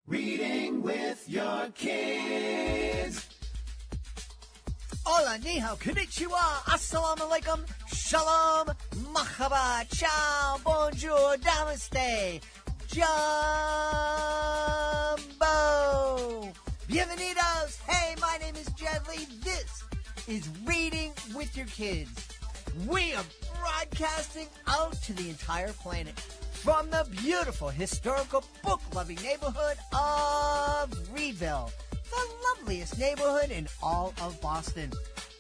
Reading with your kids. Hola, ni hao, konnichiwa, assalamu alaikum, shalom, mahaba, ciao, bonjour, namaste, jumbo, bienvenidos. Hey, my name is Jed Lee. This is Reading with Your Kids. We are broadcasting out to the entire planet from the beautiful historical book-loving neighborhood of Reedville, the loveliest neighborhood in all of Boston.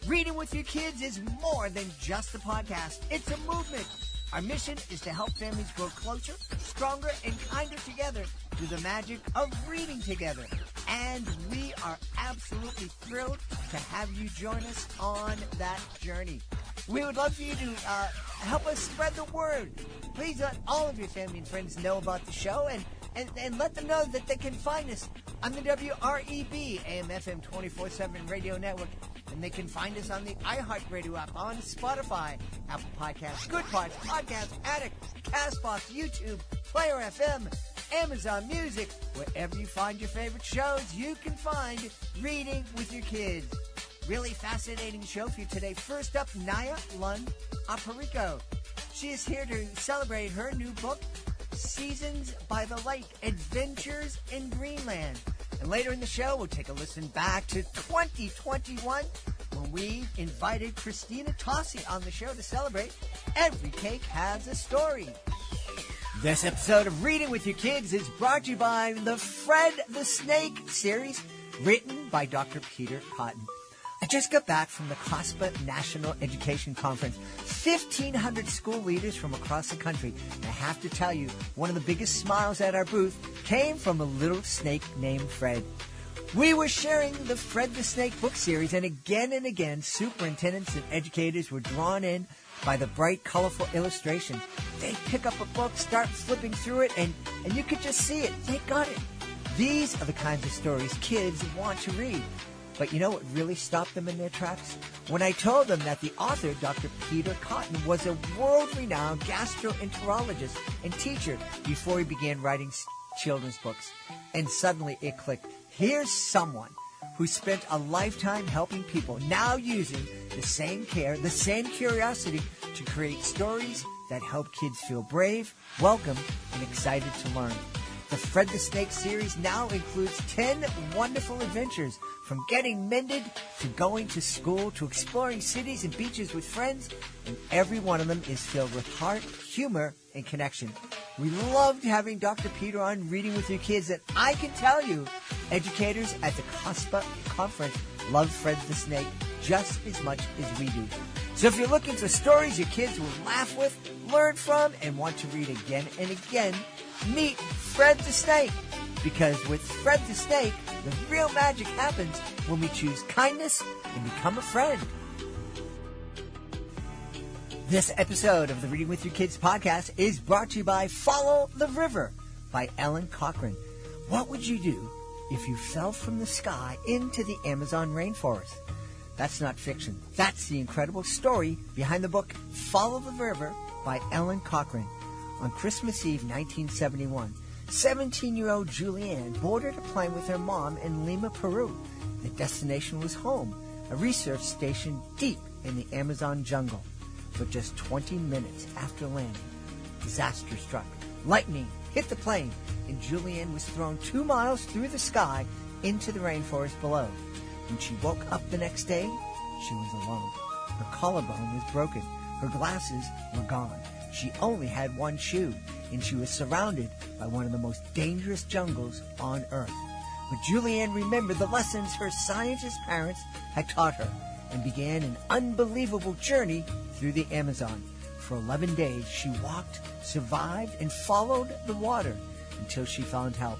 Reading with Your Kids is more than just a podcast. It's a movement. Our mission is to help families grow closer, stronger, and kinder together through the magic of reading together. And we are absolutely thrilled to have you join us on that journey. We would love for you to help us spread the word. Please let all of your family and friends know about the show and let them know that they can find us on the WREB AM/FM 24/7 radio network. And they can find us on the iHeartRadio app, on Spotify, Apple Podcasts, Good Pods, Podcast Addict, CastBox, YouTube, Player FM, Amazon Music. Wherever you find your favorite shows, you can find Reading with Your Kids. Really fascinating show for you today. First up, Naja Lund Aparicio. She is here to celebrate her new book, Seasons by the Lake, Adventures in Greenland. And later in the show, we'll take a listen back to 2021 when we invited Christina Tosi on the show to celebrate Every Cake Has a Story. This episode of Reading with Your Kids is brought to you by the Fred the Snake series, written by Dr. Peter Cotton. I just got back from the COSPA National Education Conference. 1,500 school leaders from across the country. And I have to tell you, one of the biggest smiles at our booth came from a little snake named Fred. We were sharing the Fred the Snake book series, and again, superintendents and educators were drawn in by the bright, colorful illustrations. They'd pick up a book, start flipping through it, and you could just see it. They got it. These are the kinds of stories kids want to read. But you know what really stopped them in their tracks? When I told them that the author, Dr. Peter Cotton, was a world-renowned gastroenterologist and teacher before he began writing children's books. And suddenly it clicked. Here's someone who spent a lifetime helping people, now using the same care, the same curiosity to create stories that help kids feel brave, welcome, and excited to learn. The Fred the Snake series now includes 10 wonderful adventures, from getting mended to going to school to exploring cities and beaches with friends, and every one of them is filled with heart, humor, and connection. We loved having Dr. Peter on Reading with Your Kids, and I can tell you, educators at the COSPA conference love Fred the Snake just as much as we do. So if you're looking for stories your kids will laugh with, learn from, and want to read again and again, meet Fred the Snake. Because with Fred the Snake, the real magic happens when we choose kindness and become a friend. This episode of the Reading with Your Kids podcast is brought to you by Follow the River by Ellen Cochran. What would you do if you fell from the sky into the Amazon rainforest? That's not fiction. That's the incredible story behind the book Follow the River by Ellen Cochran. On Christmas Eve 1971, 17-year-old Julianne boarded a plane with her mom in Lima, Peru. The destination was home, a research station deep in the Amazon jungle. But just 20 minutes after landing, disaster struck. Lightning hit the plane, and Julianne was thrown 2 miles through the sky into the rainforest below. When she woke up the next day, she was alone. Her collarbone was broken. Her glasses were gone. She only had one shoe, and she was surrounded by one of the most dangerous jungles on Earth. But Julianne remembered the lessons her scientist parents had taught her and began an unbelievable journey through the Amazon. For 11 days, she walked, survived, and followed the water until she found help.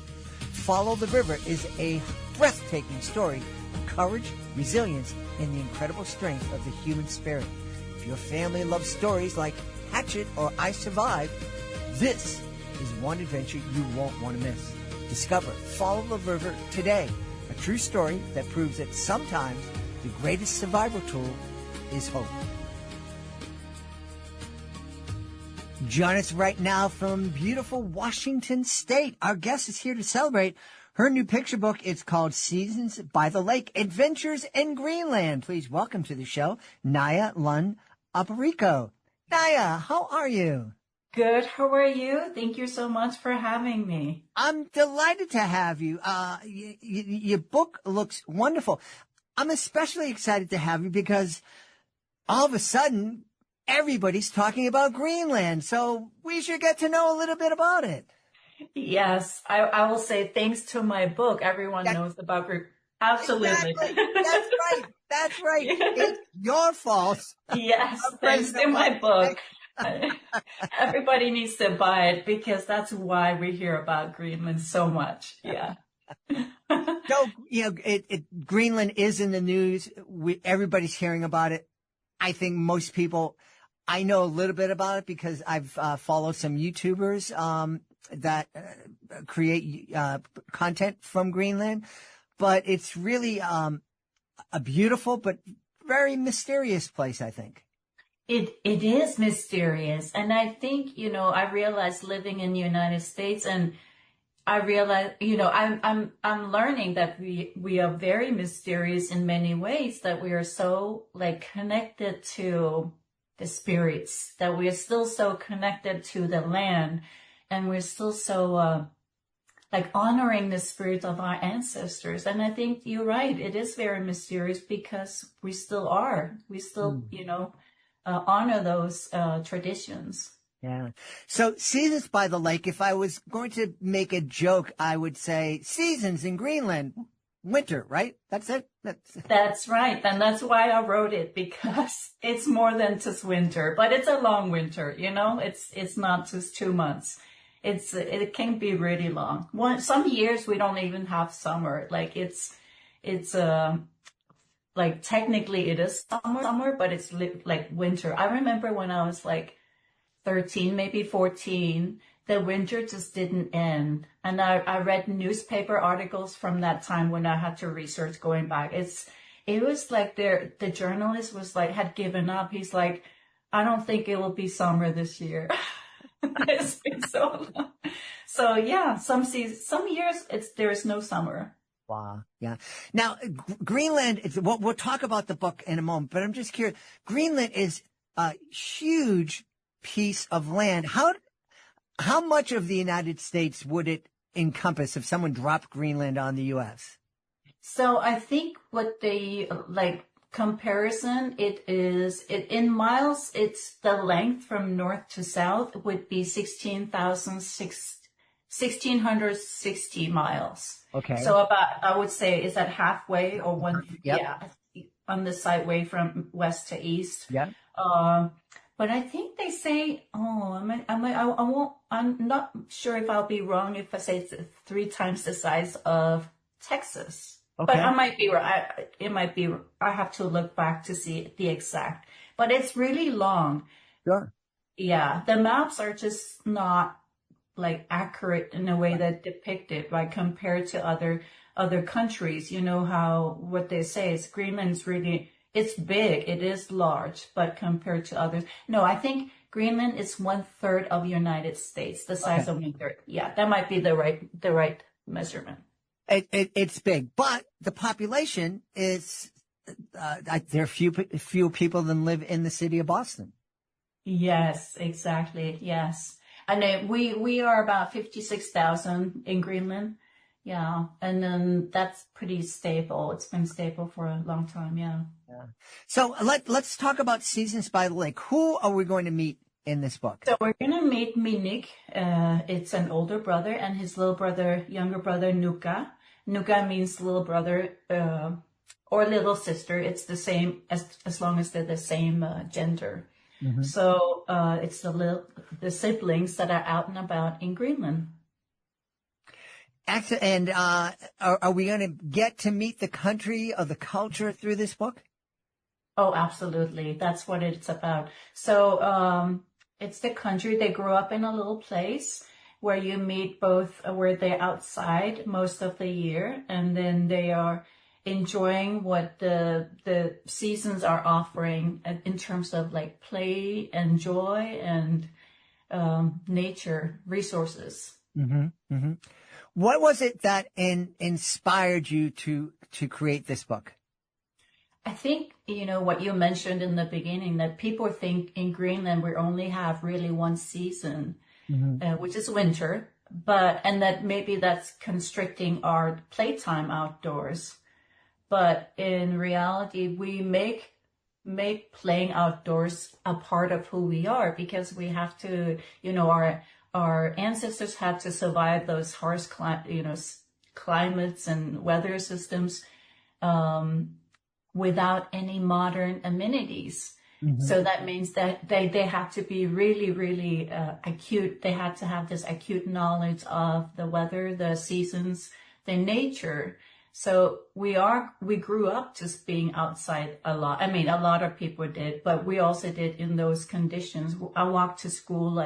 Follow the River is a breathtaking story of courage, resilience, and the incredible strength of the human spirit. If your family loves stories like Hatchet or I Survived, this is one adventure you won't want to miss. Discover Follow the River today, a true story that proves that sometimes the greatest survival tool is hope. Join us right now from beautiful Washington State. Our guest is here to celebrate Her new picture book is called Seasons by the Lake, Adventures in Greenland. Please welcome to the show, Naja Lund Aparicio. Naja, how are you? Good. How are you? Thank you so much for having me. I'm delighted to have you. Your book looks wonderful. I'm especially excited to have you because all of a sudden, everybody's talking about Greenland. So we should get to know a little bit about it. Yes, I will say thanks to my book, everyone knows about Greek. Absolutely. Exactly. That's right. That's right. It's your fault. Yes, thanks to my book. Everybody needs to buy it because that's why we hear about Greenland so much. Yeah. So, Greenland is in the news. Everybody's hearing about it. I think most people, I know a little bit about it because I've followed some YouTubers that create content from Greenland. But it's really a beautiful but very mysterious place, I think. It is mysterious. And I think, I realized living in the United States and I realized, I'm learning that we are very mysterious in many ways, that we are so connected to the spirits, that we are still so connected to the land, and we're still so honoring the spirits of our ancestors. And I think you're right. It is very mysterious because we still are. We still, honor those traditions. Yeah. So Seasons by the Lake, if I was going to make a joke, I would say seasons in Greenland, winter, right? That's it? That's right. And that's why I wrote it, because it's more than just winter, but it's a long winter, it's not just 2 months. It can be really long. Some years we don't even have summer. Technically it is summer, but it's like winter. I remember when I was 13, maybe 14, the winter just didn't end. And I read newspaper articles from that time when I had to research going back. It was like the journalist was had given up. He's like, I don't think it will be summer this year. It's been so long. So yeah, some years there's no summer. Wow. Yeah. Now, Greenland, we'll talk about the book in a moment, but I'm just curious. Greenland is a huge piece of land. How much of the United States would it encompass if someone dropped Greenland on the U.S.? So I think what they comparison, in miles, it's the length from north to south would be 1,660 miles. Okay. So about, I would say, is that halfway or one? Yep. Yeah, on the sideway from west to east. Yeah. But I think they say, I'm not sure if I'll be wrong if I say it's 3 times the size of Texas. Okay. But I might be right. It might be. I have to look back to see the exact. But it's really long. Sure. Yeah, the maps are just not accurate in a way that depict it, compared to other countries. You know what they say is Greenland's really, it's big, it is large, but compared to others, no, I think Greenland is 1/3 of the United States, the size of 1/3. Yeah, that might be the right measurement. It's big, but the population is there are few people than live in the city of Boston. Yes, exactly. Yes, and we are about 56,000 in Greenland. Yeah, and then that's pretty stable. It's been stable for a long time. Yeah. So let's talk about Seasons by the Lake. Who are we going to meet in this book? So we're going to meet Mimik. It's an older brother and his younger brother, Nuka. Nuka means little brother or little sister. It's the same as long as they're the same gender. Mm-hmm. So it's the siblings that are out and about in Greenland. And are we going to get to meet the country or the culture through this book? Oh, absolutely. That's what it's about. So it's the country. They grew up in a little place where you meet both, where they're outside most of the year, and then they are enjoying what the seasons are offering in terms of play and joy and nature resources. Mm-hmm, mm-hmm. What was it that inspired you to create this book? I think, what you mentioned in the beginning, that people think in Greenland we only have really one season, which is winter, and that maybe that's constricting our playtime outdoors. But in reality, we make playing outdoors a part of who we are, because we have to, our ancestors had to survive those harsh, climates and weather systems without any modern amenities. So that means that they have to be really, really acute. They had to have this acute knowledge of the weather, the seasons, the nature. So we grew up just being outside a lot. I mean, a lot of people did, but we also did in those conditions. I walked to school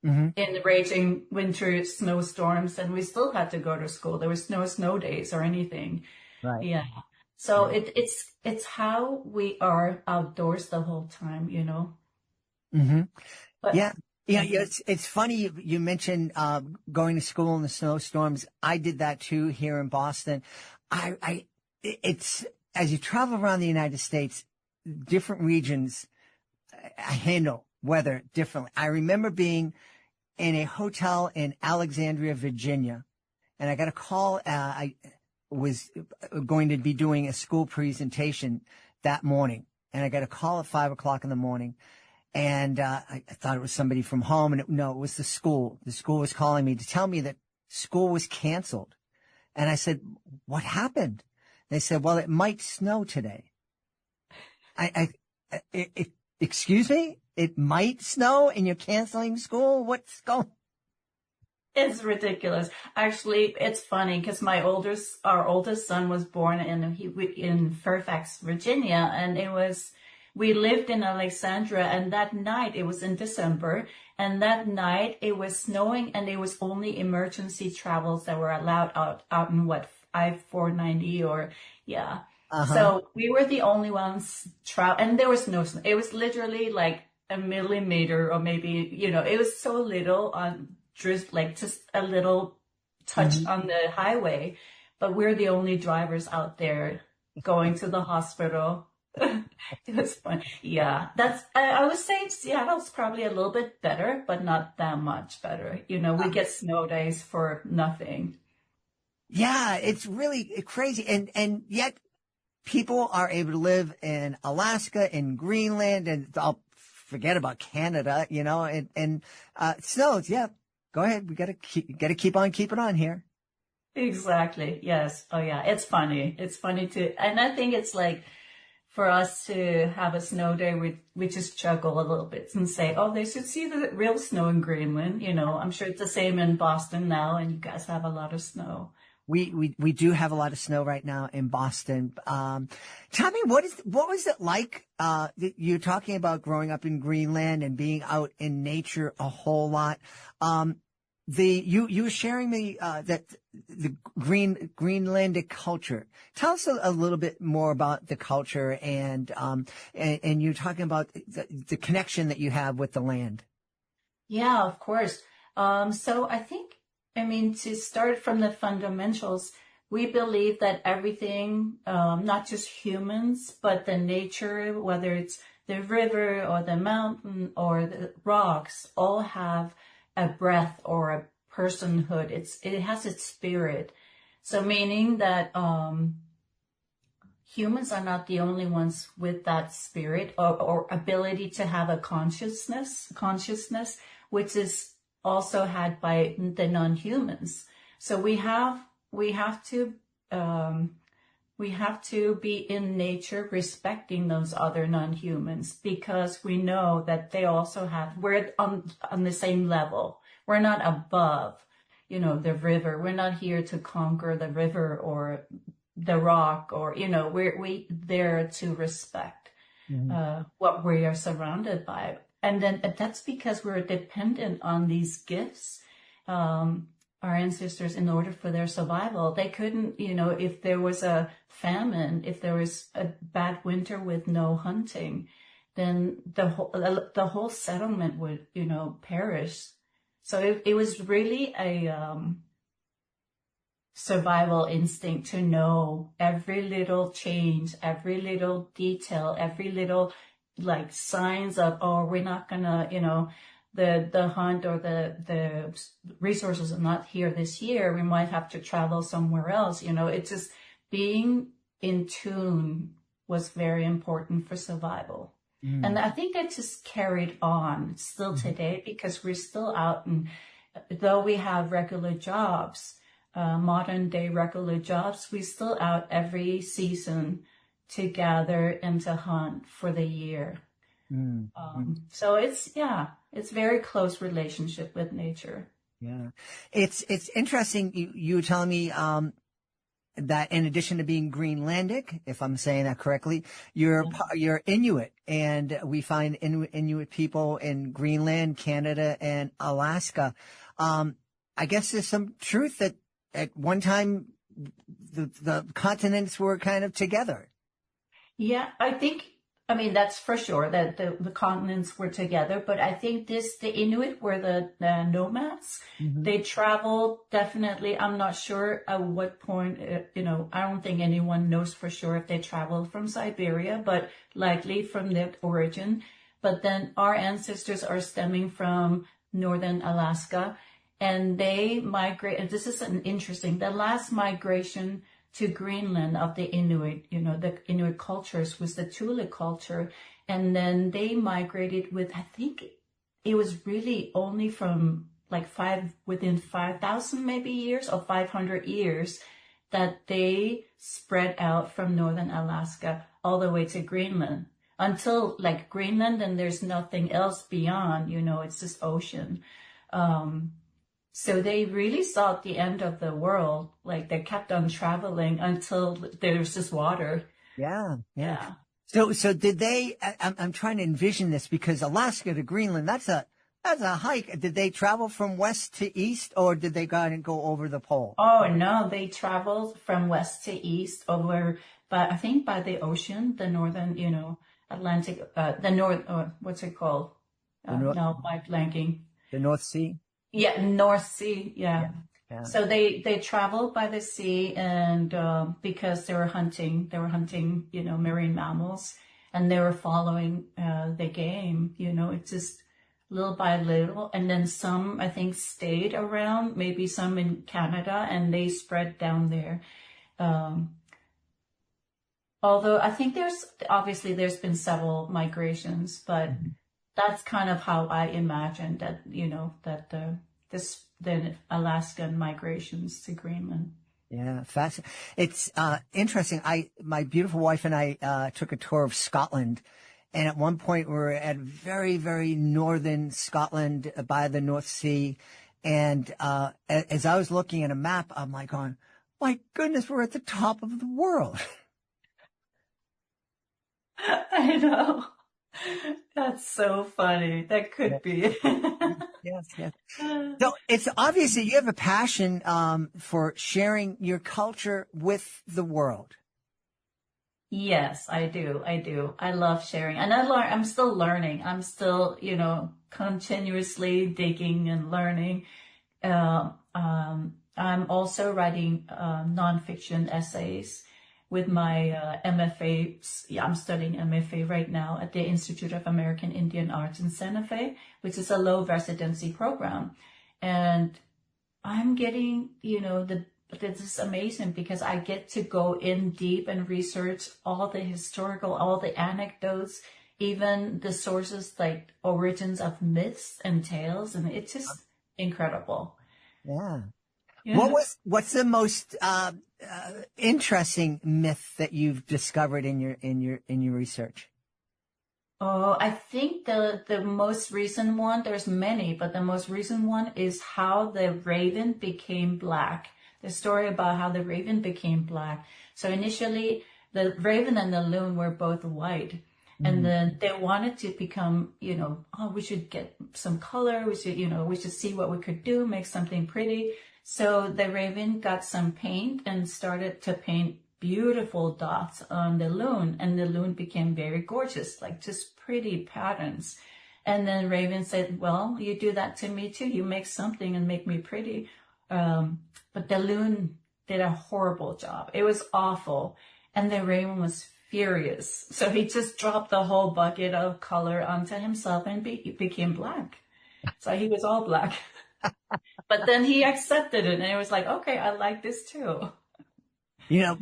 in the raging winter snowstorms, and we still had to go to school. There was no snow days or anything. Right. Yeah. So it's how we are outdoors the whole time, But, Yeah. It's funny you mentioned going to school in the snowstorms. I did that too here in Boston. It's as you travel around the United States, different regions handle weather differently. I remember being in a hotel in Alexandria, Virginia, and I got a call. I was going to be doing a school presentation that morning, and I got a call at 5:00 in the morning. And I thought it was somebody from home, and no, it was the school. The school was calling me to tell me that school was canceled. And I said, "What happened?" They said, "Well, it might snow today." Excuse me? It might snow, and you're canceling school? What's going? It's ridiculous. Actually, it's funny because our oldest son was born in Fairfax, Virginia, and we lived in Alexandria, and that night, it was in December, and that night it was snowing, and it was only emergency travels that were allowed out in I-490 or, yeah. So we were the only ones and there was no snow. It was literally like a millimeter or maybe, it was so little just a little touch on the highway, but we're the only drivers out there going to the hospital. It was fun. Yeah, I would say Seattle's probably a little bit better, but not that much better. We get snow days for nothing. Yeah, it's really crazy. And yet people are able to live in Alaska, in Greenland, and I'll forget about Canada, and it snows. Yeah, go ahead. We gotta keep on keeping on here. Exactly. Yes. Oh yeah. It's funny. It's funny too. And I think it's like, for us to have a snow day, we just chuckle a little bit and say, "Oh, they should see the real snow in Greenland." I'm sure it's the same in Boston now, and you guys have a lot of snow. We do have a lot of snow right now in Boston. Tell me, what was it like? You're talking about growing up in Greenland and being out in nature a whole lot. You were sharing me that the Greenlandic culture. Tell us a little bit more about the culture and you're talking about the connection that you have with the land. Yeah, of course. So to start from the fundamentals, we believe that everything, not just humans, but the nature, whether it's the river or the mountain or the rocks, all have a breath or a personhood. It has its spirit. So meaning that humans are not the only ones with that spirit or ability to have a consciousness, which is also had by the non-humans. So we have to be in nature respecting those other non-humans, because we know that they also we're on the same level. We're not above, the river. We're not here to conquer the river or the rock, or, we're there to respect what we are surrounded by. And then that's because we're dependent on these gifts. Our ancestors, in order for their survival, they couldn't, if there was a famine, if there was a bad winter with no hunting, then the whole settlement would, perish. So it was really survival instinct to know every little change, every little detail, every little like signs of, oh, we're not gonna, the hunt or the resources are not here this year. We might have to travel somewhere else. It's just being in tune was very important for survival. And I think that just carried on still today, because we're still out, and though we have regular jobs, modern day regular jobs, we're still out every season to gather and to hunt for the year. So it's very close relationship with nature. Yeah. It's interesting. You were telling me, that in addition to being Greenlandic, if I'm saying that correctly, you're Inuit, and we find Inuit people in Greenland, Canada, and Alaska. I guess there's some truth that at one time the continents were kind of together. Yeah, I mean, that's for sure that the continents were together, but I think the Inuit were the nomads. They traveled definitely. I'm not sure at what point, I don't think anyone knows for sure if they traveled from Siberia, but likely from their origin. But then our ancestors are stemming from northern Alaska, and they migrate. And this is the last migration to Greenland of the Inuit, the Inuit cultures was the Thule culture. And then they migrated with, I think it was really only from like within 5,000 maybe years or 500 years that they spread out from northern Alaska all the way to Greenland, until like Greenland, and there's nothing else beyond, it's just ocean. So they really saw the end of the world. Like they kept on traveling until there was just water. Yeah. So did they? I'm trying to envision this, because Alaska to Greenland, that's a hike. Did they travel from west to east, or did they go over the pole? Oh no, they traveled from west to east over, but I think by the ocean, the northern, Atlantic, the north. What's it called? No, my blanking. The North Sea. Yeah, North Sea. Yeah. So they traveled by the sea, and because they were hunting, marine mammals, and they were following the game. It's just little by little, and then some I think stayed around, maybe some in Canada, and they spread down there. Although I think there's been several migrations, but that's kind of how I imagined that, the Alaskan migrations to Greenland. Yeah, fascinating. It's interesting. My beautiful wife and I took a tour of Scotland, and at one point we were at very, very northern Scotland by the North Sea. And as I was looking at a map, I'm like going, my goodness, we're at the top of the world. I know. That's so funny. That could be. Yes. So it's obvious that you have a passion for sharing your culture with the world. Yes, I do. I love sharing, and I'm still learning. I'm still, continuously digging and learning. I'm also writing nonfiction essays with my MFA. I'm studying MFA right now at the Institute of American Indian Arts in Santa Fe, which is a low residency program. And I'm getting, this is amazing because I get to go in deep and research all the anecdotes, even the sources like origins of myths and tales. And it's just incredible. Yeah. Yeah. What's the most interesting myth that you've discovered in your research? Oh, I think the most recent one, there's many, but the most recent one is how the raven became black. The story about how the raven became black. So initially, the raven and the loon were both white. And then they wanted to become, we should get some color. We should see what we could do, make something pretty. So the raven got some paint and started to paint beautiful dots on the loon, and the loon became very gorgeous, like just pretty patterns. And then raven said, well, you do that to me too. You make something and make me pretty. But the loon did a horrible job. It was awful. And then Raymond was furious. So he just dropped the whole bucket of color onto himself and became black. So he was all black. But then he accepted it and it was like, okay, I like this too. You know,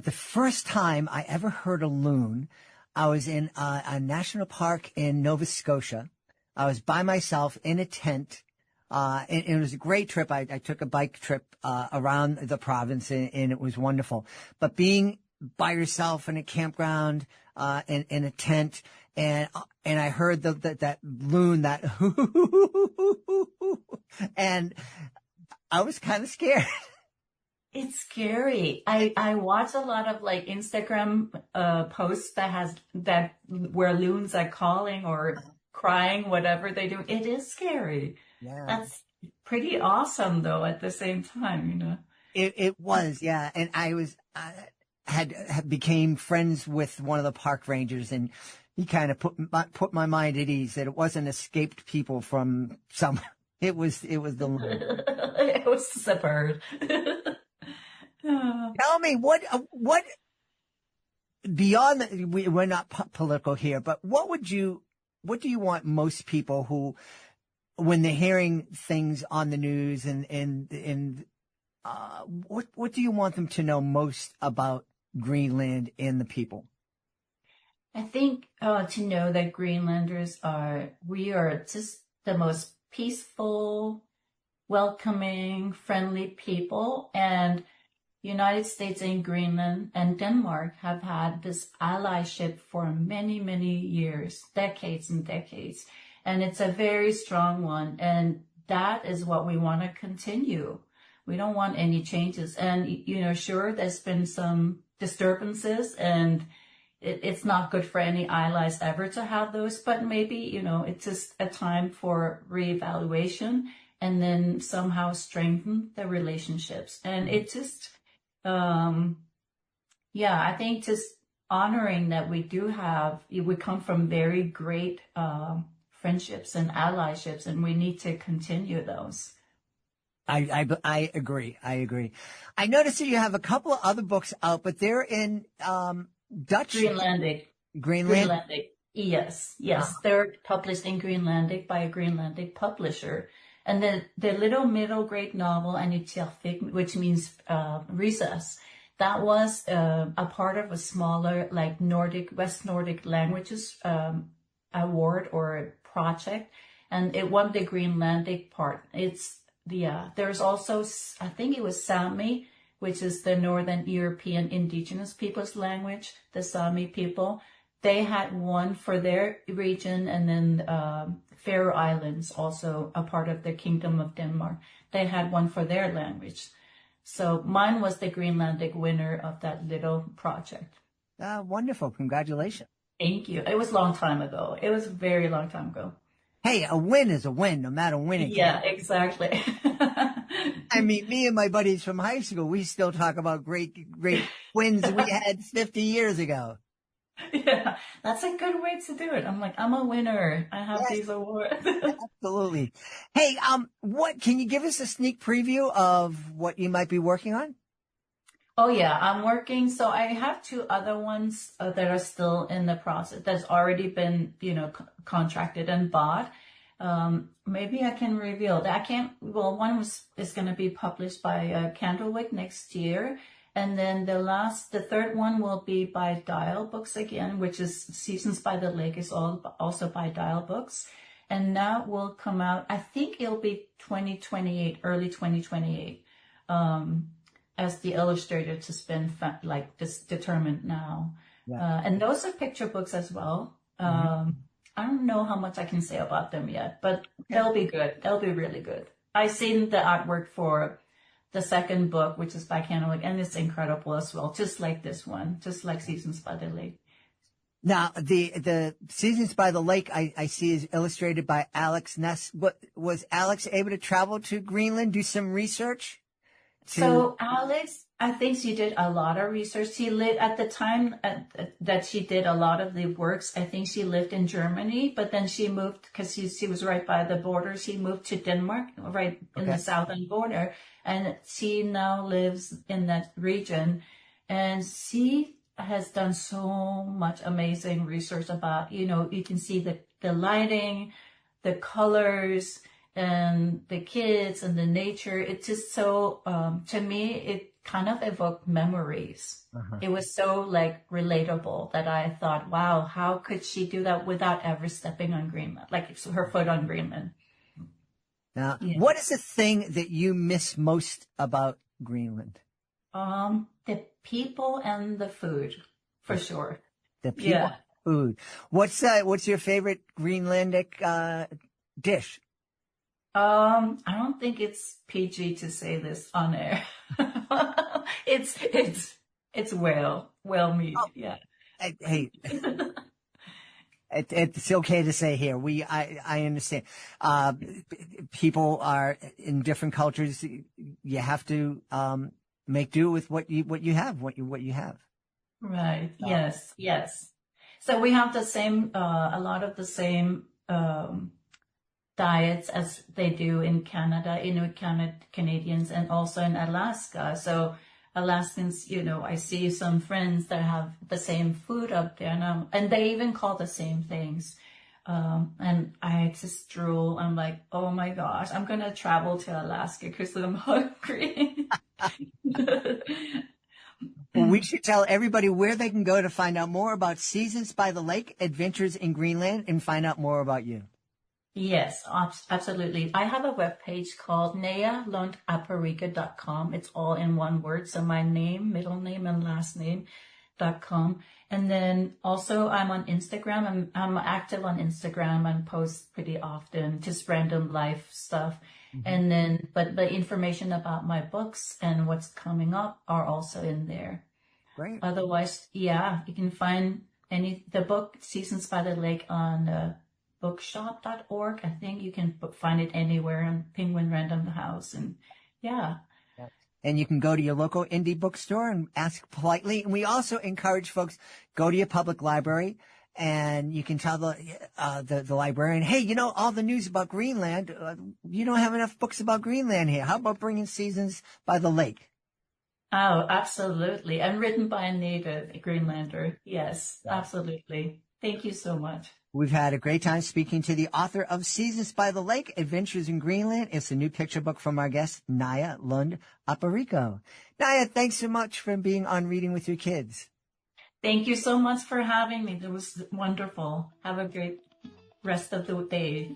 the first time I ever heard a loon, I was in a national park in Nova Scotia. I was by myself in a tent. And it was a great trip. I took a bike trip around the province, and it was wonderful. But being by yourself in a campground, in a tent, and I heard that loon, that and I was kind of scared. It's scary. I watch a lot of like Instagram posts that where loons are calling or crying, whatever they do. It is scary. Yeah. That's pretty awesome though at the same time, you know. It was, yeah. And I became friends with one of the park rangers, and he kind of put my mind at ease that it wasn't escaped people from some. It was the loon. It was the bird. Tell me what beyond we're not political here, but what do you want most people who, when they're hearing things on the news and what do you want them to know most about Greenland and the people? I think to know that we are just the most peaceful, welcoming, friendly people, and United States and Greenland and Denmark have had this allyship for many, many years, decades and decades. And it's a very strong one. And that is what we want to continue. We don't want any changes. And, you know, sure, there's been some disturbances, and it's not good for any allies ever to have those. But maybe, you know, it's just a time for reevaluation and then somehow strengthen the relationships. And it just, I think just honoring that we come from very great friendships and allyships, and we need to continue those. I agree. I noticed that you have a couple of other books out, but they're in Dutch. Greenlandic. Greenlandic. Yes. They're published in Greenlandic by a Greenlandic publisher. And the little middle grade novel, Anutjerfik, which means recess, that was a part of a smaller, like West Nordic languages award or project, and it won the Greenlandic part. There's also, I think it was Sami, which is the Northern European indigenous people's language, the Sami people. They had one for their region, and then Faroe Islands, also a part of the Kingdom of Denmark. They had one for their language. So mine was the Greenlandic winner of that little project. Wonderful. Congratulations. Thank you. It was a long time ago. It was a very long time ago. Hey, a win is a win, no matter when it Yeah, exactly. I mean, me and my buddies from high school, we still talk about great wins we had 50 years ago. Yeah, that's a good way to do it. I'm like, I'm a winner. I have these awards. Absolutely. Hey, what can you give us a sneak preview of what you might be working on? Oh yeah, I'm working. So I have two other ones that are still in the process. That's already been, contracted and bought. Maybe I can reveal that. I can't. Well, one is going to be published by Candlewick next year. And then the third one will be by Dial Books again, which is Seasons by the Lake is also by Dial Books. And that will come out, I think it'll be 2028, early 2028, as the illustrator has been determined now. Yeah. And those are picture books as well. I don't know how much I can say about them yet, but they'll be good. They'll be really good. I've seen the artwork for the second book, which is by Candlewick, and it's incredible as well, just like this one, just like Seasons by the Lake. Now, the Seasons by the Lake I see is illustrated by Alex Ness. Was Alex able to travel to Greenland, do some research? So Alex I think she did a lot of research. She lived at the time that she did a lot of the works. I think she lived in Germany, but then she moved because she was right by the border. She moved to Denmark, right in the southern border, and she now lives in that region. And she has done so much amazing research about, you can see the lighting, the colors, and the kids and the nature. It's just so, to me, it kind of evoked memories. It was so like relatable that I thought, wow, how could she do that without ever stepping on Greenland, like her foot on Greenland? Now, what is the thing that you miss most about Greenland? The people and the food, for sure. The people, food. What's your favorite Greenlandic dish? I don't think it's PG to say this on air. It's whale meat. Oh, yeah. Hey, it's okay to say here. I understand. People are in different cultures. You have to make do with what you have. Right. Yes. So we have the same, a lot of the same diets as they do in Canada, Inuit Canadians, and also in Alaska. So Alaskans, I see some friends that have the same food up there, and they even call the same things. And I just drool. I'm like, oh my gosh, I'm going to travel to Alaska because I'm hungry. Well, we should tell everybody where they can go to find out more about Seasons by the Lake, Adventures in Greenland, and find out more about you. Yes, absolutely. I have a webpage called Naja Lund Aparicio.com. It's all in one word. So my name, middle name, and last name.com. And then also I'm on Instagram. I'm active on Instagram and post pretty often, just random life stuff. And then, but the information about my books and what's coming up are also in there. Great. Otherwise, you can find the book Seasons by the Lake on bookshop.org. I think you can find it anywhere on Penguin Random House. And and you can go to your local indie bookstore and ask politely. And we also encourage folks, go to your public library and you can tell the librarian, hey, all the news about Greenland, you don't have enough books about Greenland here. How about bringing Seasons by the Lake? Oh, absolutely. And written by a native Greenlander. Yes, absolutely. Thank you so much. We've had a great time speaking to the author of Seasons by the Lake, Adventures in Greenland. It's a new picture book from our guest, Naja Lund Aparicio. Naja, thanks so much for being on Reading with Your Kids. Thank you so much for having me. It was wonderful. Have a great rest of the day.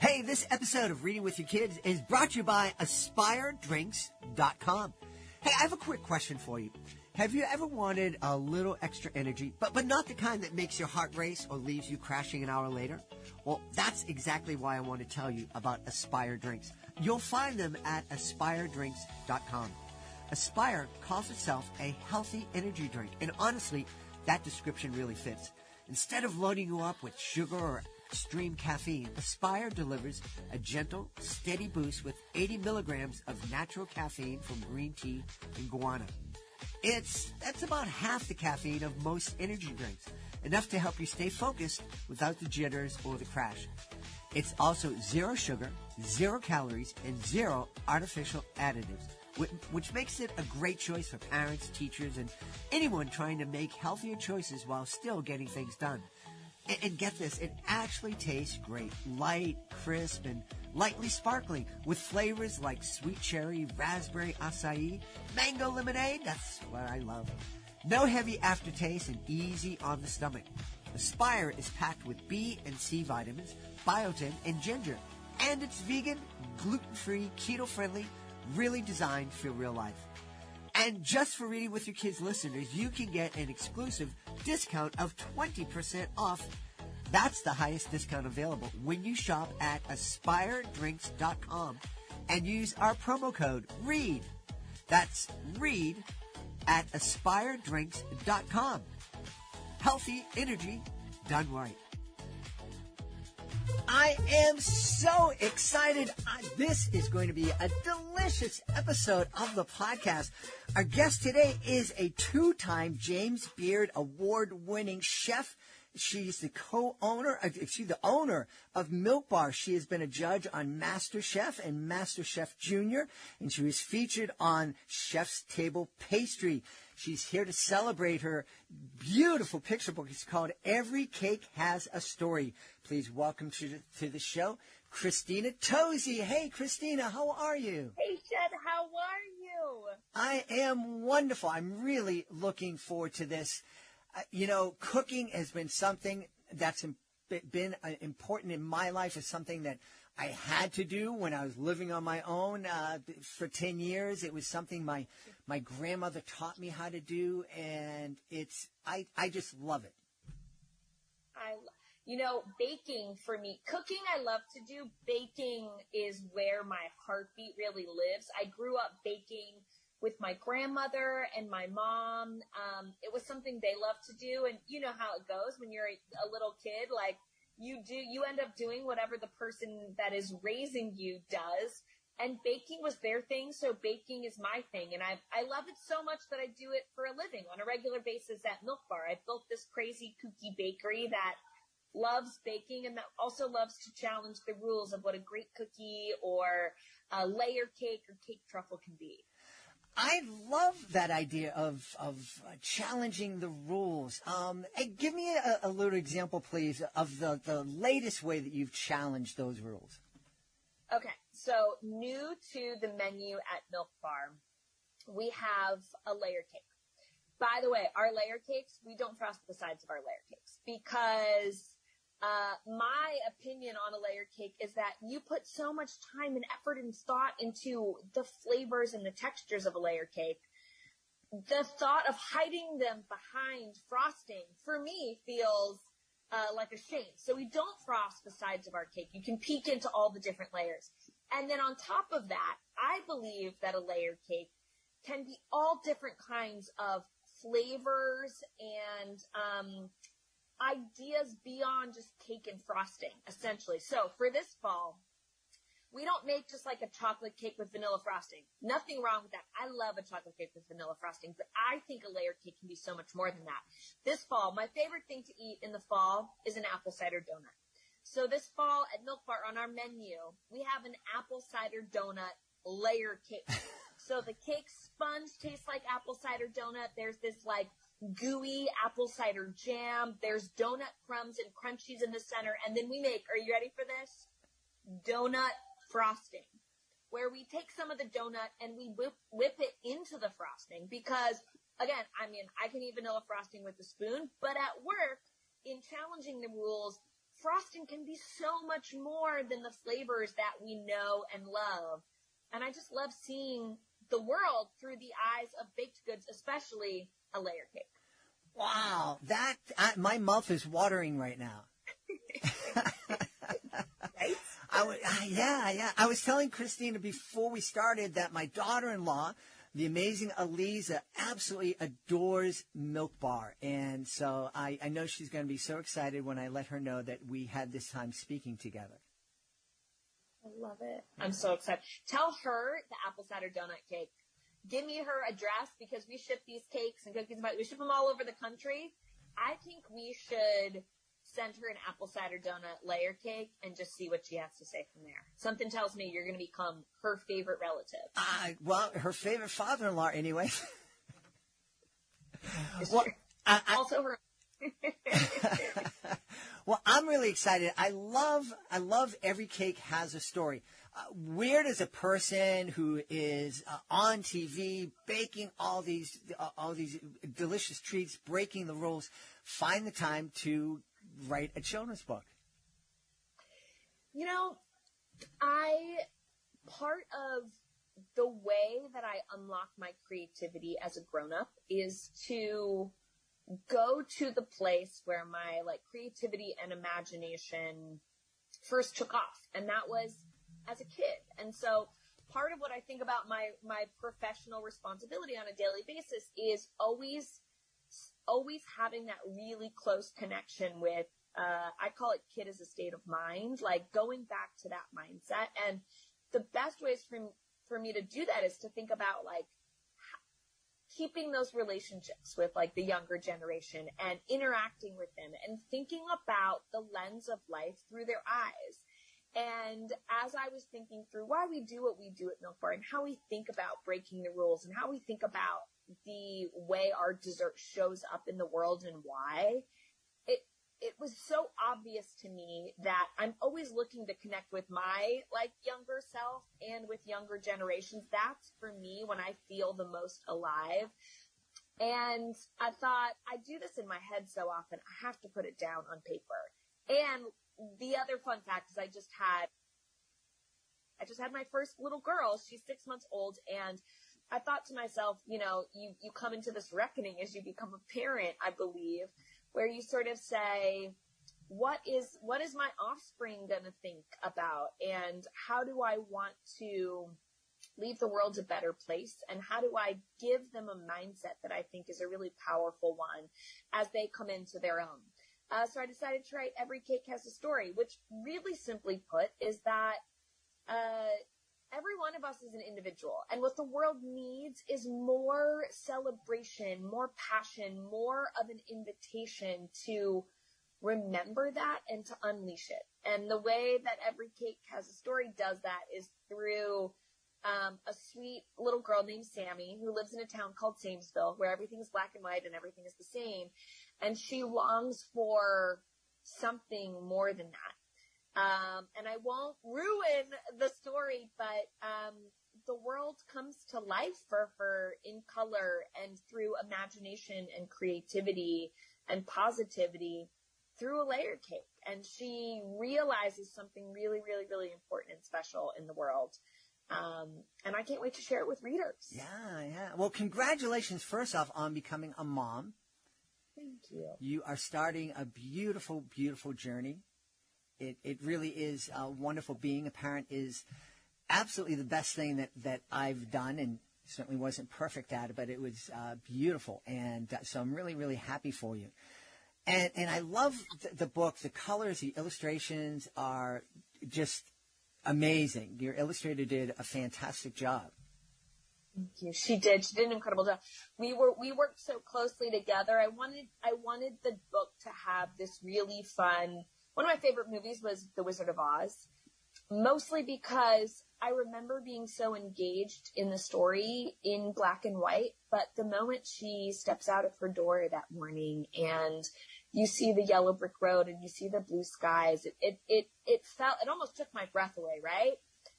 Hey, this episode of Reading with Your Kids is brought to you by AspireDrinks.com. Hey, I have a quick question for you. Have you ever wanted a little extra energy, but not the kind that makes your heart race or leaves you crashing an hour later? Well, that's exactly why I want to tell you about Aspire Drinks. You'll find them at AspireDrinks.com. Aspire calls itself a healthy energy drink, and honestly, that description really fits. Instead of loading you up with sugar or extreme caffeine, Aspire delivers a gentle, steady boost with 80 milligrams of natural caffeine from green tea and guarana. That's about half the caffeine of most energy drinks, enough to help you stay focused without the jitters or the crash. It's also zero sugar, 0 calories, and 0 artificial additives, which makes it a great choice for parents, teachers, and anyone trying to make healthier choices while still getting things done. And get this, it actually tastes great, light, crisp, and lightly sparkling, with flavors like sweet cherry, raspberry acai, mango lemonade, that's what I love. No heavy aftertaste and easy on the stomach. Aspire is packed with B and C vitamins, biotin, and ginger. And it's vegan, gluten-free, keto-friendly, really designed for real life. And just for Reading with Your Kids listeners, you can get an exclusive discount of 20% off. That's the highest discount available when you shop at AspireDrinks.com and use our promo code READ. That's READ at AspireDrinks.com. Healthy energy done right. I am so excited. This is going to be a delicious episode of the podcast. Our guest today is a two-time James Beard award-winning chef. She's the the owner of Milk Bar. She has been a judge on MasterChef and MasterChef Junior, and she was featured on Chef's Table Pastry. She's here to celebrate her beautiful picture book. It's called Every Cake Has a Story. Please welcome to the show, Christina Tosi. Hey, Christina, how are you? Hey, Jed, how are you? I am wonderful. I'm really looking forward to this. Cooking has been something that's been important in my life. It's something that I had to do when I was living on my own for 10 years. It was something my grandmother taught me how to do, and I just love it. Baking for me, cooking I love to do. Baking is where my heartbeat really lives. I grew up baking with my grandmother and my mom. It was something they loved to do. And you know how it goes when you're a little kid, like you end up doing whatever the person that is raising you does. And baking was their thing. So baking is my thing. And I love it so much that I do it for a living on a regular basis at Milk Bar. I built this crazy kooky bakery that loves baking and that also loves to challenge the rules of what a great cookie or a layer cake or cake truffle can be. I love that idea of challenging the rules. Hey, give me a little example, please, of the latest way that you've challenged those rules. Okay, so new to the menu at Milk Bar, we have a layer cake. By the way, our layer cakes, we don't frost the sides of our layer cakes because my opinion on a layer cake is that you put so much time and effort and thought into the flavors and the textures of a layer cake. The thought of hiding them behind frosting, for me, feels like a shame. So we don't frost the sides of our cake. You can peek into all the different layers. And then on top of that, I believe that a layer cake can be all different kinds of flavors and ideas beyond just cake and frosting, essentially. So for this fall, we don't make just like a chocolate cake with vanilla frosting. Nothing wrong with that. I love a chocolate cake with vanilla frosting, but I think a layer cake can be so much more than that. This fall, my favorite thing to eat in the fall is an apple cider donut. So this fall at Milk Bar on our menu, we have an apple cider donut layer cake. So the cake sponge tastes like apple cider donut. There's this like gooey apple cider jam. There's donut crumbs and crunchies in the center. And then we make, are you ready for this? Donut frosting, where we take some of the donut and we whip it into the frosting because, again, I can eat vanilla frosting with a spoon, but at work, in challenging the rules, frosting can be so much more than the flavors that we know and love. And I just love seeing the world through the eyes of baked goods, especially a layer cake. Wow, my mouth is watering right now. Right? Yeah. I was telling Christina before we started that my daughter-in-law, the amazing Aliza, absolutely adores Milk Bar. And so I know she's going to be so excited when I let her know that we had this time speaking together. I love it. I'm so excited. Tell her the apple cider donut cake. Give me her address because we ship these cakes and cookies. We ship them all over the country. I think we should send her an apple cider donut layer cake and just see what she has to say from there. Something tells me you're going to become her favorite relative. Well, her favorite father-in-law anyway. Also her. Well, I'm really excited. I love Every Cake Has a Story. Where does a person who is on TV baking all these delicious treats, breaking the rules, find the time to write a children's book? Part of the way that I unlock my creativity as a grown-up is to go to the place where my creativity and imagination first took off, and that was as a kid. And so part of what I think about my professional responsibility on a daily basis is always having that really close connection with I call it kid as a state of mind, like going back to that mindset. And the best ways for me to do that is to think about like keeping those relationships with like the younger generation and interacting with them and thinking about the lens of life through their eyes. And as I was thinking through why we do what we do at Milk Bar and how we think about breaking the rules and how we think about the way our dessert shows up in the world and why, it was so obvious to me that I'm always looking to connect with my like younger self and with younger generations. That's for me when I feel the most alive. And I thought, I do this in my head so often, I have to put it down on paper. And the other fun fact is I just had my first little girl. She's 6 months old. And I thought to myself, you know, you come into this reckoning as you become a parent, I believe, where you sort of say, what is my offspring going to think about? And how do I want to leave the world a better place? And how do I give them a mindset that I think is a really powerful one as they come into their own? So I decided to write Every Cake Has a Story, which really simply put is that every one of us is an individual. And what the world needs is more celebration, more passion, more of an invitation to remember that and to unleash it. And the way that Every Cake Has a Story does that is through a sweet little girl named Sammy who lives in a town called Samesville where everything is black and white and everything is the same. And she longs for something more than that. And I won't ruin the story, but the world comes to life for her in color and through imagination and creativity and positivity through a layered cake. And she realizes something really, really, really important and special in the world. And I can't wait to share it with readers. Yeah. Well, congratulations, first off, on becoming a mom. Thank you. You are starting a beautiful, beautiful journey. It really is wonderful. Being a parent is absolutely the best thing that I've done, and certainly wasn't perfect at it, but it was beautiful. And so I'm really, really happy for you. And I love the book. The colors, the illustrations are just amazing. Your illustrator did a fantastic job. Thank you. She did an incredible job. We worked so closely together. I wanted the book to have this really fun. One of my favorite movies was The Wizard of Oz, mostly because I remember being so engaged in the story in black and white, but the moment she steps out of her door that morning and you see the yellow brick road and you see the blue skies, it almost took my breath away, right?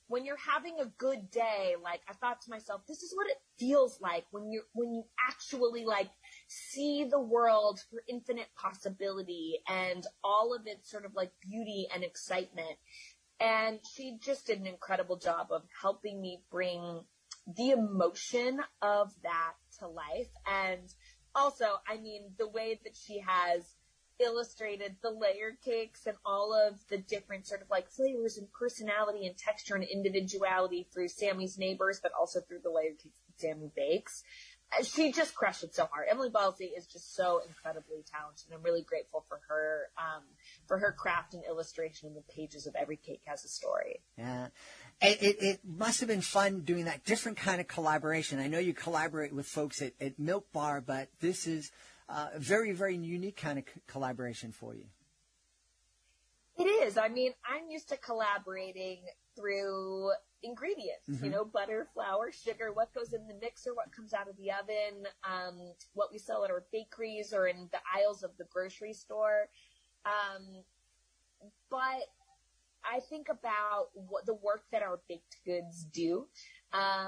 When you're having a good day, like I thought to myself, this is what it feels like when you actually like see the world for infinite possibility and all of its sort of like beauty and excitement. And she just did an incredible job of helping me bring the emotion of that to life. And also, I mean, the way that she has illustrated the layered cakes and all of the different sort of like flavors and personality and texture and individuality through Sammy's neighbors, but also through the layered cakes that Sammy bakes. She just crushed it so hard. Emily Balsey is just so incredibly talented. I'm really grateful for her craft and illustration in the pages of Every Cake Has a Story. Yeah. It must have been fun doing that different kind of collaboration. I know you collaborate with folks at Milk Bar, but this is a very, very unique kind of collaboration for you. It is. I mean, I'm used to collaborating through ingredients, butter, flour, sugar, what goes in the mixer, what comes out of the oven, what we sell at our bakeries or in the aisles of the grocery store. But I think about what the work that our baked goods do.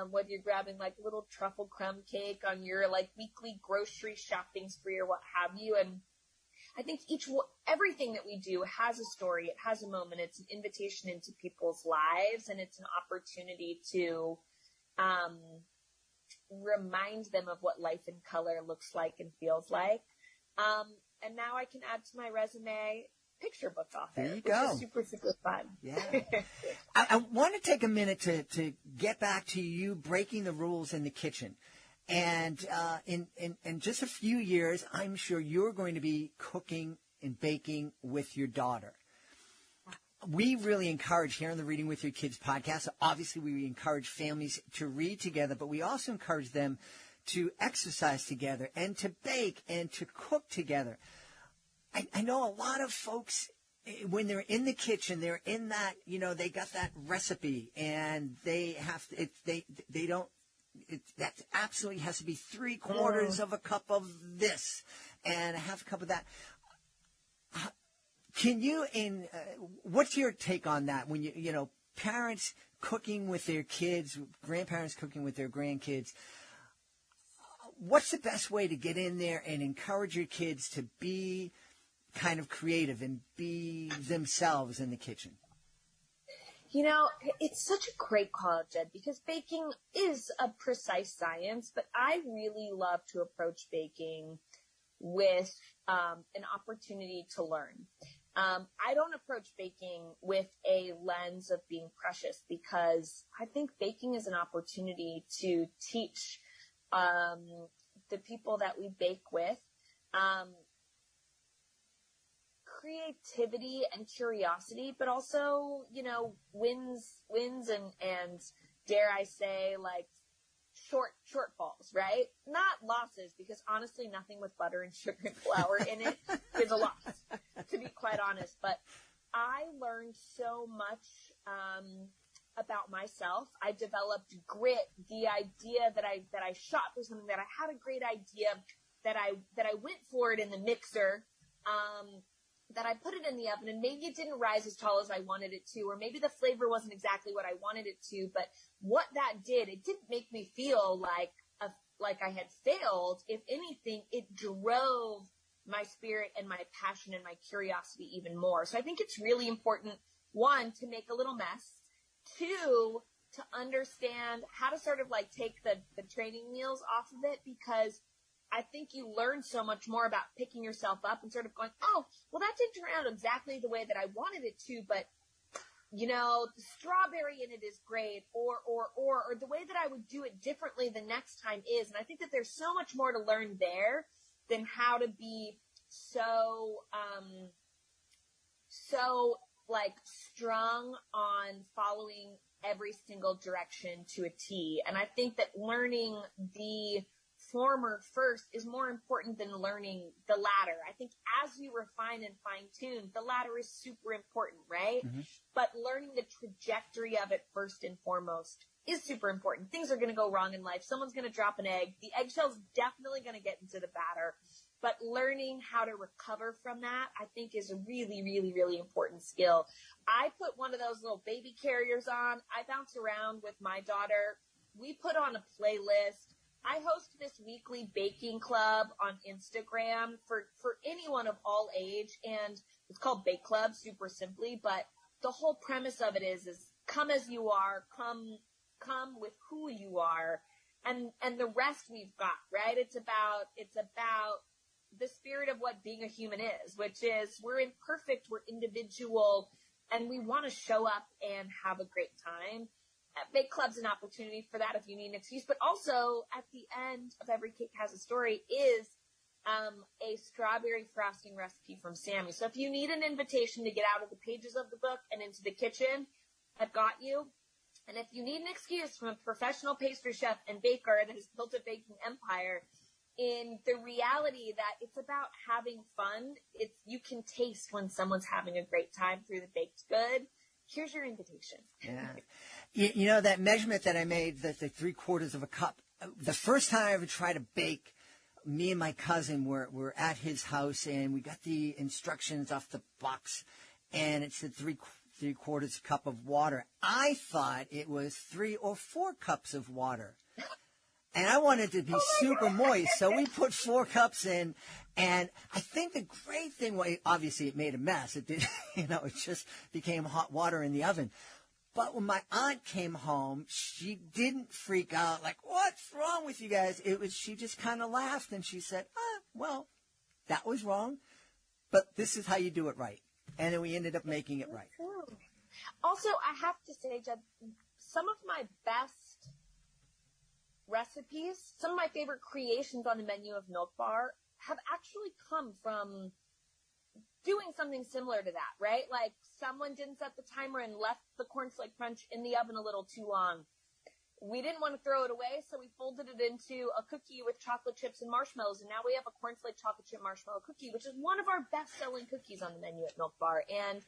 Whether you're grabbing like a little truffle crumb cake on your like weekly grocery shopping spree or what have you. And I think everything that we do has a story. It has a moment. It's an invitation into people's lives, and it's an opportunity to remind them of what life in color looks like and feels like. And now I can add to my resume picture book author. There you go. Which is super, super fun. Yeah. I want to take a minute to get back to you breaking the rules in the kitchen. And in just a few years, I'm sure you're going to be cooking in baking with your daughter. We really encourage here on the Reading with Your Kids podcast. Obviously, we encourage families to read together, but we also encourage them to exercise together and to bake and to cook together. I know a lot of folks, when they're in the kitchen, they're in that, they got that recipe and they have to, that absolutely has to be 3/4 of a cup of this and a half a cup of that. Can you, what's your take on that when parents cooking with their kids, grandparents cooking with their grandkids? What's the best way to get in there and encourage your kids to be kind of creative and be themselves in the kitchen? It's such a great call, Jed, because baking is a precise science, but I really love to approach baking with an opportunity to learn. I don't approach baking with a lens of being precious because I think baking is an opportunity to teach the people that we bake with creativity and curiosity, but also, wins and dare I say, like shortfalls, right? Not losses, because honestly, nothing with butter and sugar and flour in it is a loss, to be quite honest. But I learned so much about myself. I developed grit, the idea that I shot for something, that I had a great idea, that I went for it in the mixer, that I put it in the oven, and maybe it didn't rise as tall as I wanted it to, or maybe the flavor wasn't exactly what I wanted it to, but what that did, it didn't make me feel like I had failed. If anything, it drove my spirit and my passion and my curiosity even more. So I think it's really important, one, to make a little mess, two, to understand how to sort of take the training wheels off of it, because I think you learn so much more about picking yourself up and sort of going, oh, well, that didn't turn out exactly the way that I wanted it to, but, the strawberry in it is great, or the way that I would do it differently the next time is. And I think that there's so much more to learn there than how to be so strung on following every single direction to a T. And I think that learning the former first is more important than learning the latter. I think as you refine and fine tune, the latter is super important, right? Mm-hmm. But learning the trajectory of it first and foremost is super important. Things are going to go wrong in life. Someone's going to drop an egg. The eggshell's definitely going to get into the batter. But learning how to recover from that, I think, is a really, really, really important skill. I put one of those little baby carriers on. I bounce around with my daughter. We put on a playlist. I host this weekly baking club on Instagram for anyone of all age, and it's called Bake Club, super simply, but the whole premise of it is come as you are, come with who you are, and the rest we've got, right? It's about the spirit of what being a human is, which is we're imperfect, we're individual, and we want to show up and have a great time. Bake Club's an opportunity for that if you need an excuse, but also at the end of Every Cake Has a Story is a strawberry frosting recipe from Sammy. So if you need an invitation to get out of the pages of the book and into the kitchen, I've got you. And if you need an excuse from a professional pastry chef and baker that has built a baking empire, in the reality that it's about having fun, you can taste when someone's having a great time through the baked good. Here's your invitation. Yeah. That measurement that I made, that the 3/4 of a cup, the first time I ever tried to bake, me and my cousin were at his house, and we got the instructions off the box, and it said 3/4 cup of water. I thought it was 3 or 4 cups of water. And I wanted it to be super moist, so we put 4 cups in, and I think the great thing was, obviously it made a mess. It did, it just became hot water in the oven. But when my aunt came home, she didn't freak out like, what's wrong with you guys? She just kind of laughed, and she said, well, that was wrong, but this is how you do it right. And then we ended up making it right. Also, I have to say, Jed, some of my best recipes, some of my favorite creations on the menu of Milk Bar have actually come from doing something similar to that, right? Like someone didn't set the timer and left the cornflake crunch in the oven a little too long. We didn't want to throw it away, so we folded it into a cookie with chocolate chips and marshmallows, and now we have a cornflake chocolate chip marshmallow cookie, which is one of our best-selling cookies on the menu at Milk Bar. And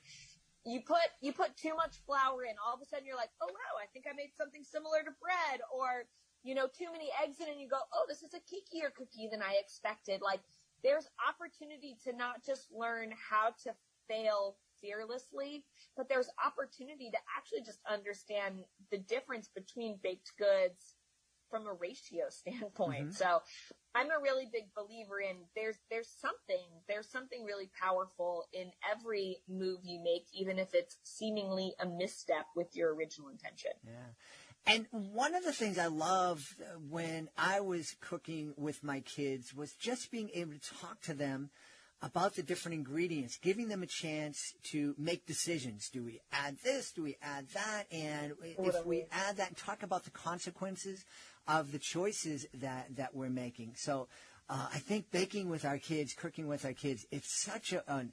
you put too much flour in, all of a sudden you're like, oh wow, I think I made something similar to bread, or too many eggs in, and you go, oh, this is a cakier cookie than I expected. Like, there's opportunity to not just learn how to fail fearlessly, but there's opportunity to actually just understand the difference between baked goods from a ratio standpoint. Mm-hmm. So I'm a really big believer in there's something really powerful in every move you make, even if it's seemingly a misstep with your original intention. Yeah. And one of the things I loved when I was cooking with my kids was just being able to talk to them about the different ingredients, giving them a chance to make decisions. Do we add this? Do we add that? And if we add that, and talk about the consequences of the choices that we're making. So I think baking with our kids, cooking with our kids, it's such an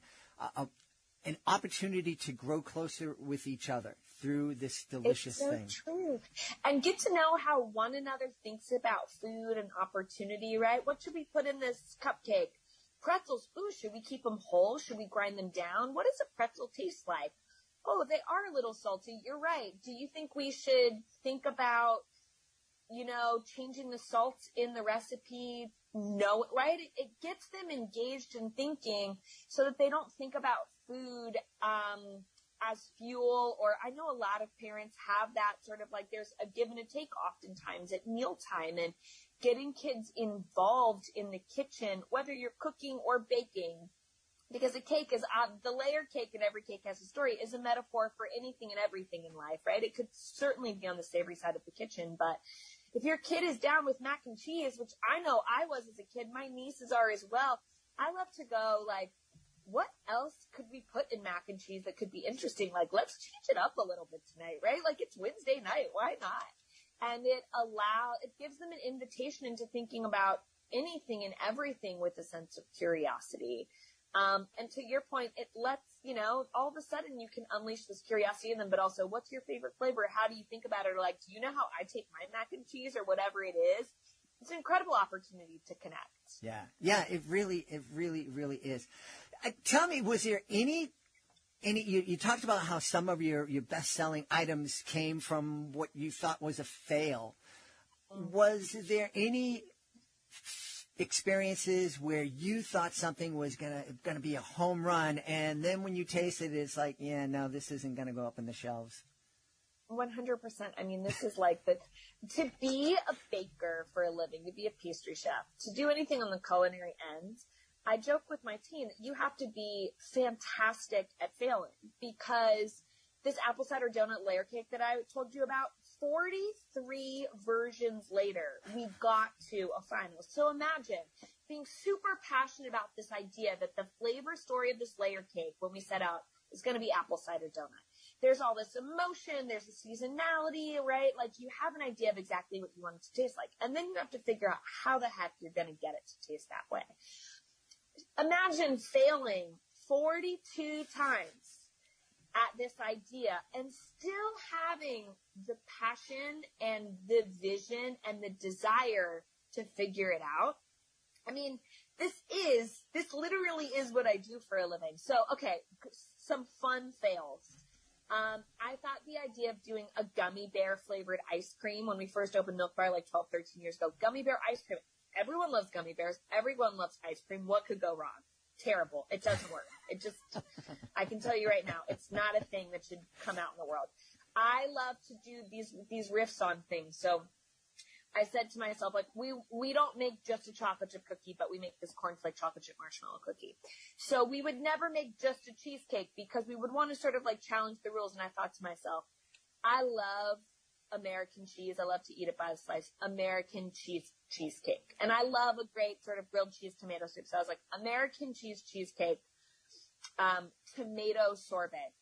opportunity to grow closer with each other through this delicious thing. It's so true. And get to know how one another thinks about food and opportunity, right? What should we put in this cupcake? Pretzels. Ooh, should we keep them whole? Should we grind them down? What does a pretzel taste like? Oh, they are a little salty. You're right. Do you think we should think about, changing the salts in the recipe? No, right? It gets them engaged in thinking so that they don't think about food as fuel. Or I know a lot of parents have that sort of like there's a give and a take oftentimes at mealtime, and getting kids involved in the kitchen, whether you're cooking or baking, because a cake is the layer cake, and every cake has a story, is a metaphor for anything and everything in life, right? It could certainly be on the savory side of the kitchen, but if your kid is down with mac and cheese, which I know I was as a kid, my nieces are as well, I love to go like, what else could we put in mac and cheese that could be interesting? Like, let's change it up a little bit tonight, right? Like, it's Wednesday night. Why not? And it gives them an invitation into thinking about anything and everything with a sense of curiosity. And to your point, it lets, all of a sudden you can unleash this curiosity in them, but also, what's your favorite flavor? How do you think about it? Or like, do you know how I take my mac and cheese, or whatever it is? It's an incredible opportunity to connect. Yeah. Yeah, it really is. Tell me, was there any you talked about how some of your best-selling items came from what you thought was a fail. Was there any experiences where you thought something was gonna be a home run, and then when you tasted it, it's like, yeah, no, this isn't gonna go up in the shelves? 100%. I mean, this is like to be a baker for a living, to be a pastry chef, to do anything on the culinary end. I joke with my team that you have to be fantastic at failing, because this apple cider donut layer cake that I told you about, 43 versions later, we got to a final. So imagine being super passionate about this idea that the flavor story of this layer cake, when we set out, is going to be apple cider donut. There's all this emotion, there's a seasonality, right? Like, you have an idea of exactly what you want it to taste like. And then you have to figure out how the heck you're going to get it to taste that way. Imagine failing 42 times at this idea and still having the passion and the vision and the desire to figure it out. I mean, this literally is what I do for a living. So, okay, some fun fails. I thought the idea of doing a gummy bear flavored ice cream when we first opened Milk Bar like 12, 13 years ago, gummy bear ice cream. Everyone loves gummy bears. Everyone loves ice cream. What could go wrong? Terrible. It doesn't work. I can tell you right now, it's not a thing that should come out in the world. I love to do these riffs on things. So I said to myself, like, we don't make just a chocolate chip cookie, but we make this cornflake chocolate chip marshmallow cookie. So we would never make just a cheesecake, because we would want to sort of like challenge the rules. And I thought to myself, I love American cheese. I love to eat it by the slice. American cheesecake. And I love a great sort of grilled cheese tomato soup. So I was like, American cheesecake, tomato sorbet.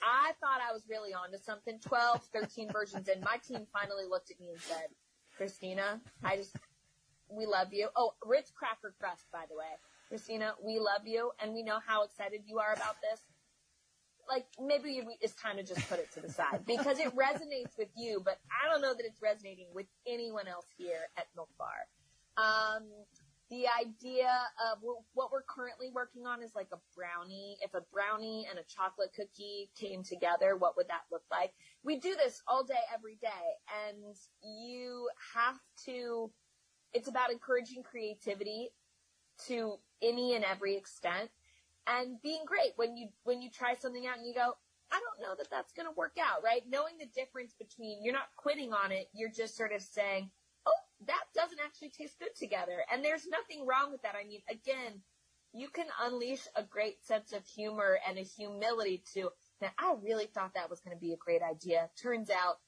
I thought I was really onto something. 12, 13 versions in. My team finally looked at me and said, Christina, we love you. Oh, Ritz cracker crust, by the way. Christina, we love you, and we know how excited you are about this. Like, maybe it's time to just put it to the side because it resonates with you, but I don't know that it's resonating with anyone else here at Milk Bar. The idea of what we're currently working on is like a brownie. If a brownie and a chocolate cookie came together, what would that look like? We do this all day, every day, and you have to, it's about encouraging creativity to any and every extent. And being great when you try something out and you go, I don't know that that's going to work out, right? Knowing the difference between, you're not quitting on it, you're just sort of saying, oh, that doesn't actually taste good together. And there's nothing wrong with that. I mean, again, you can unleash a great sense of humor and a humility to, man, I really thought that was going to be a great idea. Turns out,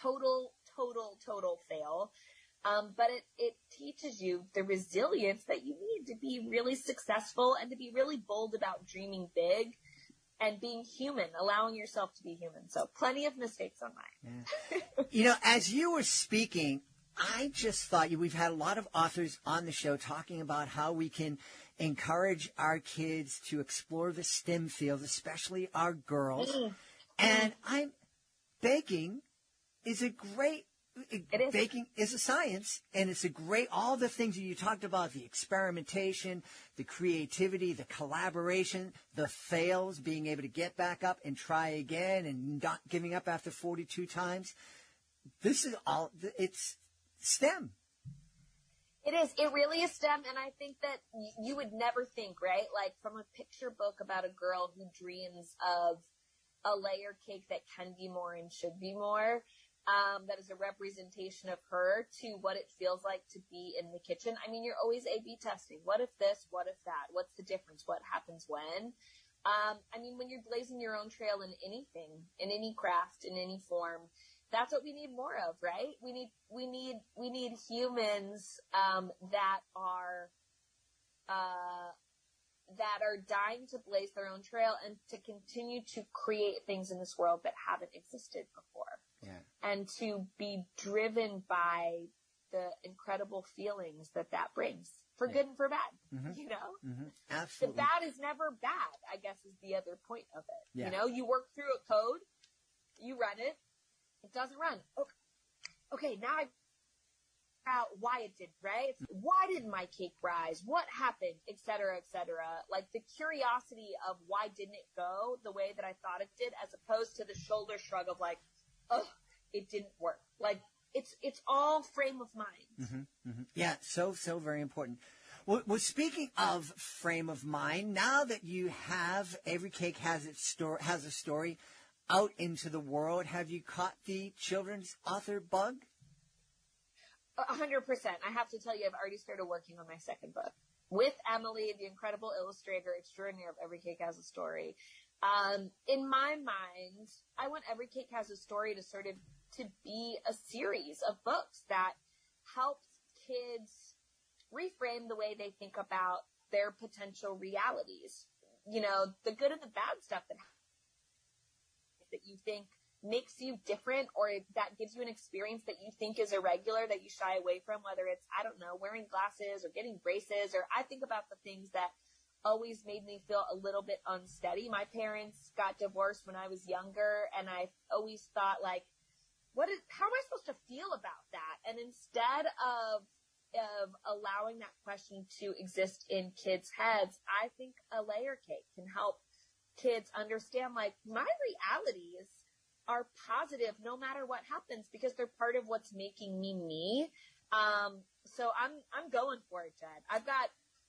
total fail. But it teaches you the resilience that you need to be really successful and to be really bold about dreaming big and being human, allowing yourself to be human. So plenty of mistakes on mine. Yeah. You know, as you were speaking, I just thought we've had a lot of authors on the show talking about how we can encourage our kids to explore the STEM fields, especially our girls. And baking is a great baking is a science, and it's a great, all the things that you talked about, the experimentation, the creativity, the collaboration, the fails, being able to get back up and try again and not giving up after 42 times. This is all, it's STEM. It is. It really is STEM, and I think that you would never think, right? Like from a picture book about a girl who dreams of a layer cake that can be more and should be more. That is a representation of her to what it feels like to be in the kitchen. I mean, you're always A/B testing. What if this? What if that? What's the difference? What happens when? I mean, when you're blazing your own trail in anything, in any craft, in any form, that's what we need more of, right? We need humans that are dying to blaze their own trail and to continue to create things in this world that haven't existed before. Yeah. And to be driven by the incredible feelings that brings, for good and for bad, you know? Absolutely. The bad is never bad, I guess, is the other point of it. Yeah. You know, you work through a code, you run it, it doesn't run. Okay, now I figure out why it didn't, right? Why didn't my cake rise? What happened? Et cetera, et cetera. Like the curiosity of why didn't it go the way that I thought it did, as opposed to the shoulder shrug of like, oh, it didn't work. Like it's all frame of mind. Yeah, so very important. Well, speaking of frame of mind, now that you have Every Cake Has a Story out into the world, have you caught the children's author bug? 100%. I have to tell you, I've already started working on my second book with Emily, the incredible illustrator extraordinaire of Every Cake Has a Story. In my mind, I want Every Cake Has a Story to be a series of books that helps kids reframe the way they think about their potential realities. You know, the good and the bad stuff that you think makes you different, or that gives you an experience that you think is irregular, that you shy away from, whether it's, I don't know, wearing glasses or getting braces, or I think about the things that always made me feel a little bit unsteady. My parents got divorced when I was younger, and I always thought, like, how am I supposed to feel about that? And instead of allowing that question to exist in kids' heads, I think a layer cake can help kids understand, like, my realities are positive no matter what happens, because they're part of what's making me. So I'm going for it, Jed.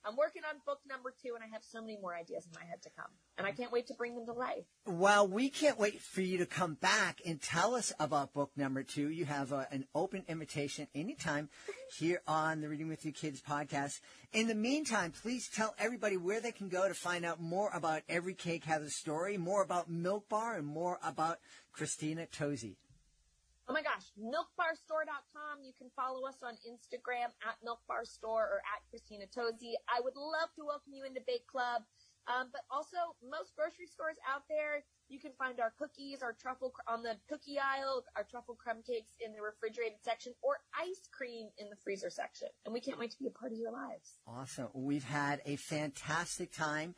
I'm working on book number 2, and I have so many more ideas in my head to come. And I can't wait to bring them to life. Well, we can't wait for you to come back and tell us about book number 2. You have an open invitation anytime here on the Reading With Your Kids podcast. In the meantime, please tell everybody where they can go to find out more about Every Cake Has a Story, more about Milk Bar, and more about Christina Tosi. Oh my gosh, milkbarstore.com. You can follow us on Instagram at milkbarstore or at Christina Tosi. I would love to welcome you into Bake Club. But also, most grocery stores out there, you can find our cookies, our truffle on the cookie aisle, our truffle crumb cakes in the refrigerated section, or ice cream in the freezer section. And we can't wait to be a part of your lives. Awesome. We've had a fantastic time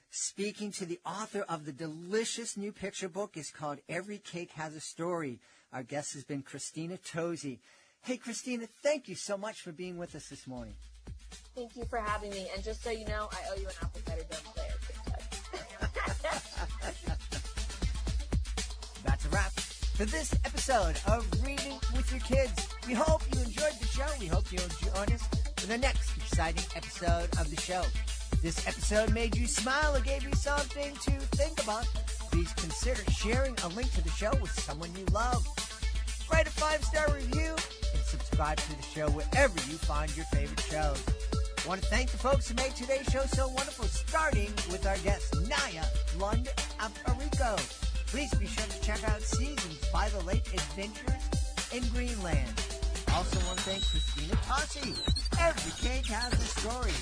speaking to the author of the delicious new picture book. It's called Every Cake Has a Story. Our guest has been Christina Tosi. Hey, Christina, thank you so much for being with us this morning. Thank you for having me. And just so you know, I owe you an apple cider gum player. That's a wrap for this episode of Reading with Your Kids. We hope you enjoyed the show. We hope you'll join us for the next exciting episode of the show. If this episode made you smile or gave you something to think about, please consider sharing a link to the show with someone you love. Write a 5-star review and subscribe to the show wherever you find your favorite shows. I want to thank the folks who made today's show so wonderful, starting with our guest, Naja Lund Aparicio. Please be sure to check out Seasons by the Lake Adventures in Greenland. Also want to thank Christina Tosi. Every cake has a story.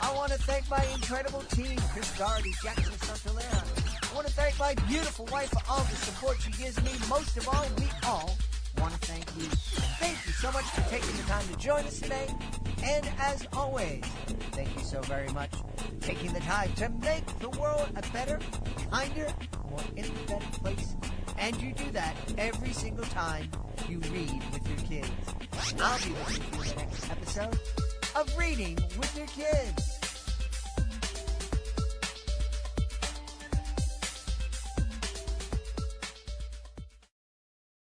I want to thank my incredible team, Chris Doherty, Jackson Santolera. I want to thank my beautiful wife for all the support she gives me. Most of all, we all want to thank you. Thank you so much for taking the time to join us today. And as always, thank you so very much for taking the time to make the world a better, kinder, more empathetic place. And you do that every single time you read with your kids. I'll be with you in the next episode of Reading with Your Kids.